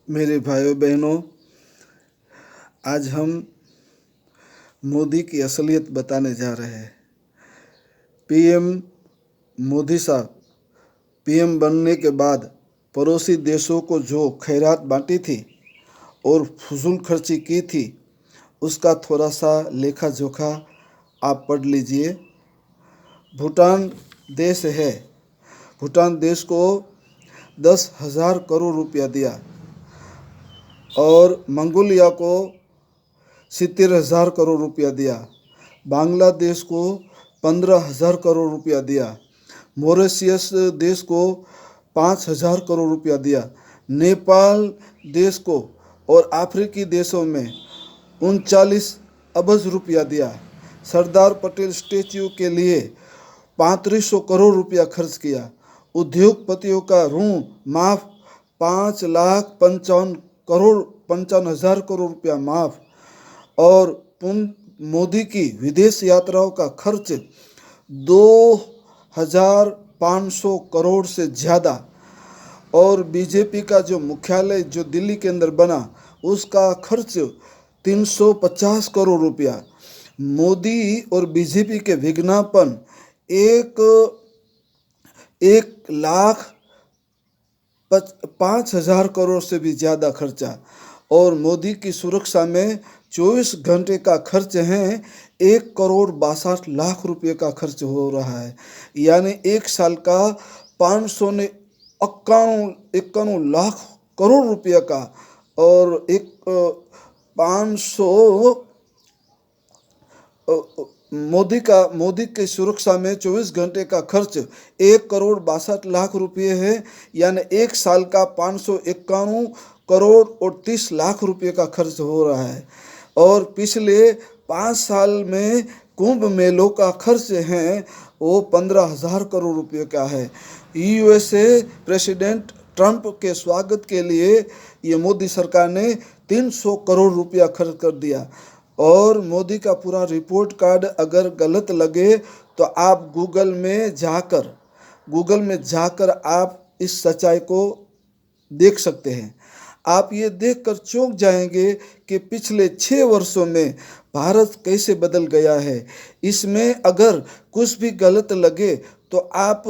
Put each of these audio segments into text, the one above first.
मेरे भाइयों बहनों, आज हम मोदी की असलियत बताने जा रहे हैं। पीएम मोदी साहब पीएम बनने के बाद पड़ोसी देशों को जो खैरात बांटी थी और फजूल खर्ची की थी, उसका थोड़ा सा लेखा जोखा आप पढ़ लीजिए। भूटान देश है, भूटान देश को 10,000 करोड़ रुपया दिया और मंगोलिया को 70,000 करोड़ रुपया दिया। बांग्लादेश को 15,000 करोड़ रुपया दिया। मॉरिशस देश को 5,000 करोड़ रुपया दिया। नेपाल देश को और अफ्रीकी देशों में 39 अरब रुपया दिया। सरदार पटेल स्टैच्यू के लिए 3500 करोड़ रुपया खर्च किया। उद्योगपतियों का ऋण माफ 5,55,000 करोड़ रुपया माफ। और मोदी की विदेश यात्राओं का खर्च 2,500 करोड़ से ज़्यादा। और बीजेपी का जो मुख्यालय जो दिल्ली के अंदर बना, उसका खर्च 350 करोड़ रुपया। मोदी और बीजेपी के विज्ञापन 1,05,000 करोड़ से भी ज़्यादा खर्चा। और मोदी की सुरक्षा में 24 घंटे का खर्च है 1,62,00,000 रुपये का खर्च हो रहा है। यानी एक साल का 591 लाख करोड़ रुपये का। और 500 मोदी की सुरक्षा में 24 घंटे का खर्च 1,62,00,000 रुपये है। यानी एक साल का 591 करोड़ और 30 लाख रुपये का खर्च हो रहा है। और पिछले 5 साल में कुंभ मेलों का खर्च है वो 15,000 करोड़ रुपये का है। यूएसए प्रेसिडेंट ट्रंप के स्वागत के लिए ये मोदी सरकार ने 300 करोड़ रुपया खर्च कर दिया। और मोदी का पूरा रिपोर्ट कार्ड अगर गलत लगे तो आप गूगल में जाकर आप इस सच्चाई को देख सकते हैं। आप ये देखकर चौंक जाएंगे कि पिछले 6 वर्षों में भारत कैसे बदल गया है। इसमें अगर कुछ भी गलत लगे तो आप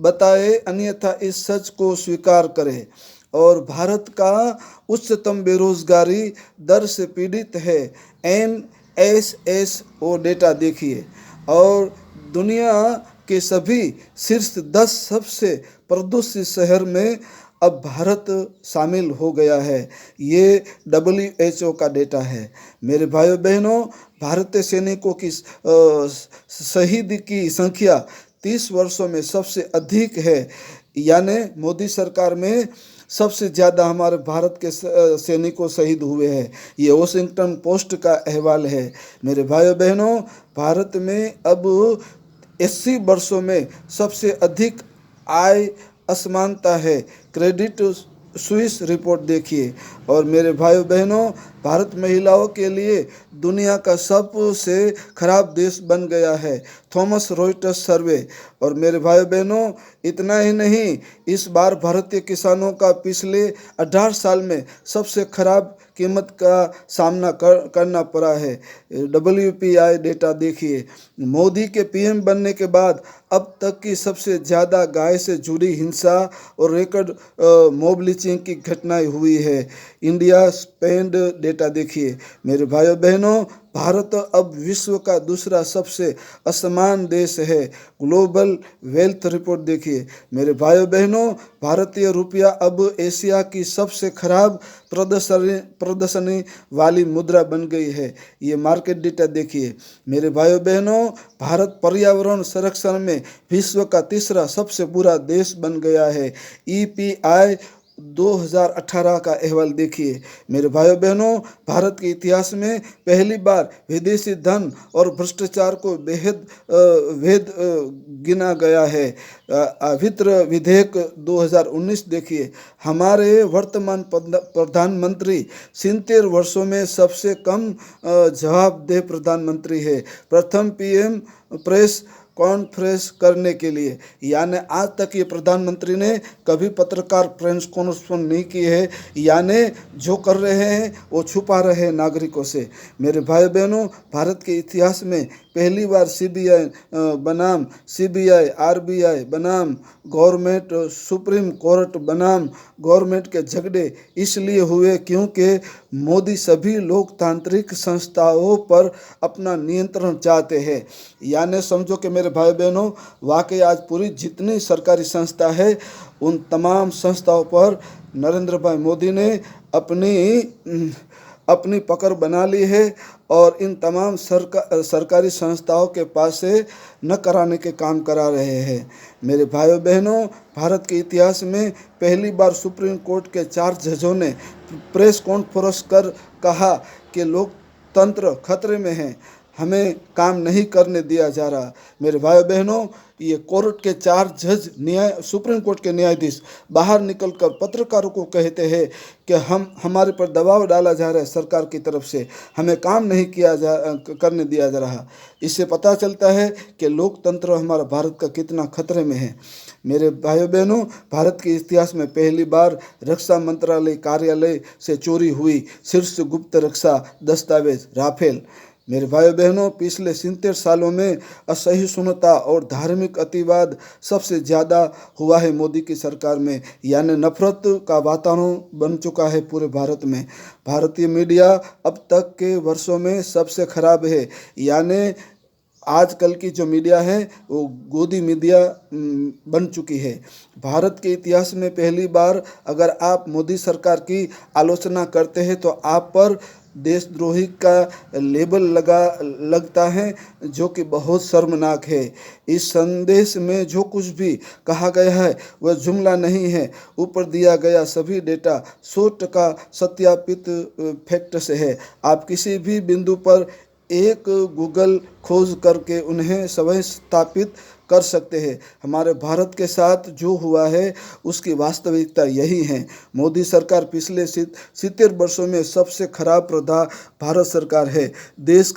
बताएं, अन्यथा इस सच को स्वीकार करें। और भारत का उच्चतम बेरोजगारी दर से पीड़ित है। NSSO डेटा देखिए। और दुनिया के सभी शीर्ष 10 सबसे प्रदूषित शहर में अब भारत शामिल हो गया है। ये WHO का डेटा है। मेरे भाइयों बहनों, भारतीय सैनिकों की शहीद की संख्या 30 वर्षों में सबसे अधिक है। यानी मोदी सरकार में सबसे ज़्यादा हमारे भारत के सैनिकों शहीद हुए हैं। ये वॉशिंगटन पोस्ट का अहवाल है। मेरे भाइयों बहनों, भारत में अब 80 वर्षों में सबसे अधिक आय असमानता है। क्रेडिट स्विस रिपोर्ट देखिए। और मेरे भाइयों बहनों, भारत महिलाओं के लिए दुनिया का सबसे खराब देश बन गया है, थॉमस रॉयटर्स सर्वे। और मेरे भाइयों बहनों, इतना ही नहीं, इस बार भारतीय किसानों का पिछले 18 साल में सबसे खराब कीमत का सामना करना पड़ा है। WPI डेटा देखिए। मोदी के पीएम बनने के बाद अब तक की सबसे ज़्यादा गाय से जुड़ी हिंसा और रिकॉर्ड मॉब लिंचिंग की घटनाएं हुई है। इंडिया स्पेंड डेटा देखिए। मेरे भाइयों बहनों, भारत अब विश्व का दूसरा सबसे असमान देश है। ग्लोबल वेल्थ रिपोर्ट देखिए। मेरे भाइयों बहनों, भारतीय रुपया अब एशिया की सबसे खराब प्रदर्शनी वाली मुद्रा बन गई है। ये मार्केट डेटा देखिए। मेरे भाइयों बहनों, भारत पर्यावरण संरक्षण में विश्व का तीसरा सबसे बुरा देश बन गया है। EPI 2018 का अहवाल देखिए। मेरे भाइयों बहनों, भारत के इतिहास में पहली बार विदेशी धन और भ्रष्टाचार को वैध गिना गया है। वित्त विधेयक 2019 देखिए। हमारे वर्तमान प्रधानमंत्री 70 वर्षों में सबसे कम जवाबदेह प्रधानमंत्री है। प्रथम PM प्रेस कॉन्फ्रेंस करने के लिए। यानी आज तक ये प्रधानमंत्री ने कभी पत्रकार प्रेस कॉन्फ्रेंस नहीं की है, यानी जो कर रहे हैं वो छुपा रहे हैं नागरिकों से। मेरे भाई बहनों, भारत के इतिहास में पहली बार सीबीआई बनाम सीबीआई, आरबीआई बनाम गवर्नमेंट, सुप्रीम कोर्ट बनाम गवर्नमेंट के झगड़े इसलिए हुए क्योंकि मोदी सभी लोकतांत्रिक संस्थाओं पर अपना नियंत्रण चाहते हैं। यानी समझो कि मेरे भाई बहनों, वाकई आज पूरी जितनी सरकारी संस्था है उन तमाम संस्थाओं पर नरेंद्र भाई मोदी ने अपनी पकड़ बना ली है और इन तमाम सरकारी संस्थाओं के पास से न कराने के काम करा रहे हैं। मेरे भाइयों बहनों, भारत के इतिहास में पहली बार सुप्रीम कोर्ट के 4 जजों ने प्रेस कॉन्फ्रेंस कर कहा कि लोकतंत्र खतरे में है, हमें काम नहीं करने दिया जा रहा। मेरे भाइयों बहनों, ये कोर्ट के 4 जज सुप्रीम कोर्ट के न्यायाधीश बाहर निकलकर पत्रकारों को कहते हैं कि हमारे पर दबाव डाला जा रहा है सरकार की तरफ से, हमें काम नहीं करने दिया जा रहा। इससे पता चलता है कि लोकतंत्र हमारा भारत का कितना खतरे में है। मेरे भाइयों बहनों, भारत के इतिहास में पहली बार रक्षा मंत्रालय कार्यालय से चोरी हुई शीर्ष गुप्त रक्षा दस्तावेज राफेल। मेरे भाइयों बहनों, पिछले 70 सालों में असहिष्णुता और धार्मिक अतिवाद सबसे ज़्यादा हुआ है मोदी की सरकार में, यानी नफरत का वातावरण बन चुका है पूरे भारत में। भारतीय मीडिया अब तक के वर्षों में सबसे खराब है, यानी आजकल की जो मीडिया है वो गोदी मीडिया बन चुकी है। भारत के इतिहास में पहली बार अगर आप मोदी सरकार की आलोचना करते हैं तो आप पर देशद्रोही का लेबल लगता है, जो कि बहुत शर्मनाक है। इस संदेश में जो कुछ भी कहा गया है वह जुमला नहीं है, ऊपर दिया गया सभी डेटा 100% सत्यापित फैक्ट से है। आप किसी भी बिंदु पर एक गूगल खोज करके उन्हें स्वयं स्थापित कर सकते हैं। हमारे भारत के साथ जो हुआ है उसकी वास्तविकता यही है। मोदी सरकार पिछले 70 वर्षों में सबसे खराब भारत सरकार है। देश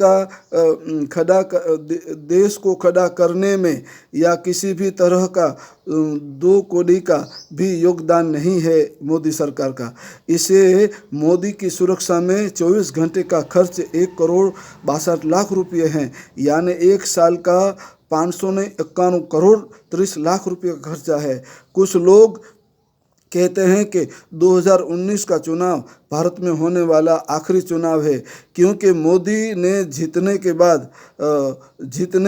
को खड़ा करने में या किसी भी तरह का 2 कौड़ी का भी योगदान नहीं है मोदी सरकार का। इसे मोदी की सुरक्षा में 24 घंटे का खर्च 1,62,00,000 रुपये हैं, यानी एक साल का 591 करोड़ 30 लाख रुपये का खर्चा है। कुछ लोग कहते हैं कि 2019 का चुनाव भारत में होने वाला आखिरी चुनाव है, क्योंकि मोदी ने जीतने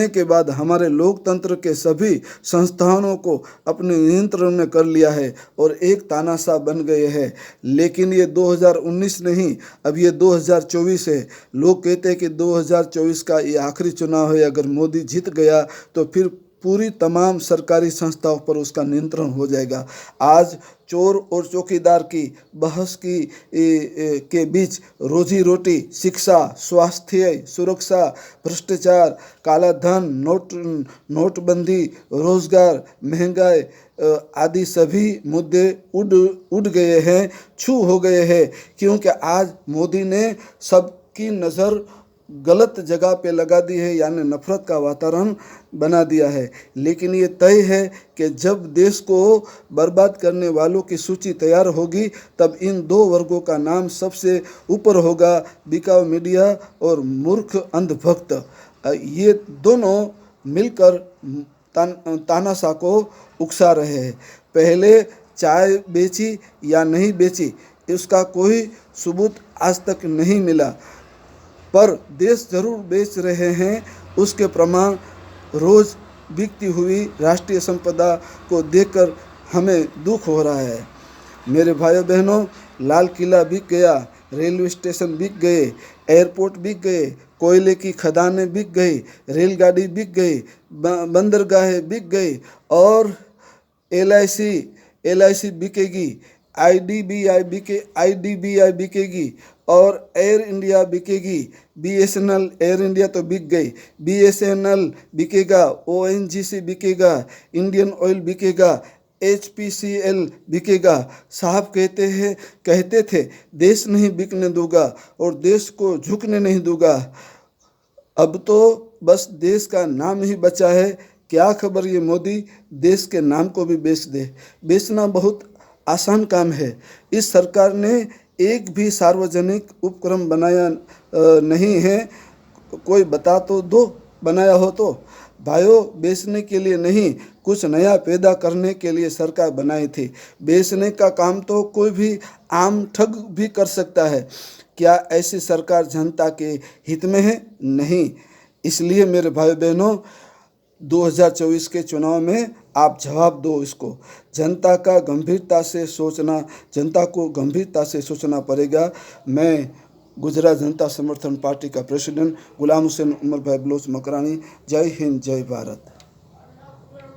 के बाद हमारे लोकतंत्र के सभी संस्थानों को अपने नियंत्रण में कर लिया है और एक तानाशाह बन गए हैं। लेकिन ये 2019 नहीं, अब ये 2024 है। लोग कहते हैं कि 2024 का ये आखिरी चुनाव है, अगर मोदी जीत गया तो फिर पूरी तमाम सरकारी संस्थाओं पर उसका नियंत्रण हो जाएगा। आज चोर और चौकीदार की बहस के बीच रोजी रोटी, शिक्षा, स्वास्थ्य, सुरक्षा, भ्रष्टाचार, काला धन, नोटबंदी, रोजगार, महंगाई आदि सभी मुद्दे उड़ गए हैं, छू हो गए हैं, क्योंकि आज मोदी ने सबकी नज़र गलत जगह पे लगा दी है, यानी नफरत का वातावरण बना दिया है। लेकिन ये तय है कि जब देश को बर्बाद करने वालों की सूची तैयार होगी तब इन 2 वर्गों का नाम सबसे ऊपर होगा, बिकाऊ मीडिया और मूर्ख अंधभक्त। ये दोनों मिलकर तानाशाह को उकसा रहे हैं। पहले चाय बेची या नहीं बेची इसका कोई सबूत आज तक नहीं मिला, पर देश जरूर बेच रहे हैं, उसके प्रमाण रोज बिकती हुई राष्ट्रीय संपदा को देखकर हमें दुख हो रहा है। मेरे भाइयों बहनों, लाल किला बिक गया, रेलवे स्टेशन बिक गए, एयरपोर्ट बिक गए, कोयले की खदानें बिक गई, रेलगाड़ी बिक गई, बंदरगाहें बिक गई और LIC बिकेगी, IDBI बिकेगी और एयर इंडिया बिकेगी। BSNL, एयर इंडिया तो बिक गई, BSNL बिकेगा, ONGC बिकेगा, इंडियन ऑयल बिकेगा, HPCL बिकेगा। साहब कहते थे देश नहीं बिकने दूंगा और देश को झुकने नहीं दूंगा। अब तो बस देश का नाम ही बचा है क्या खबर ये मोदी देश के नाम को भी बेच दे। बेचना बहुत आसान काम है। इस सरकार ने एक भी सार्वजनिक उपक्रम बनाया नहीं है। कोई बता तो दो, बनाया हो तो। भाइयों, बेचने के लिए नहीं, कुछ नया पैदा करने के लिए सरकार बनाई थी। बेचने का काम तो कोई भी आम ठग भी कर सकता है। क्या ऐसी सरकार जनता के हित में है? नहीं। इसलिए मेरे भाई बहनों, 2024 के चुनाव में आप जवाब दो इसको। जनता को गंभीरता से सोचना पड़ेगा। मैं गुजरात जनता समर्थन पार्टी का प्रेसिडेंट गुलाम हुसैन उमर भाई बलोच मकरानी। जय हिंद, जय भारत।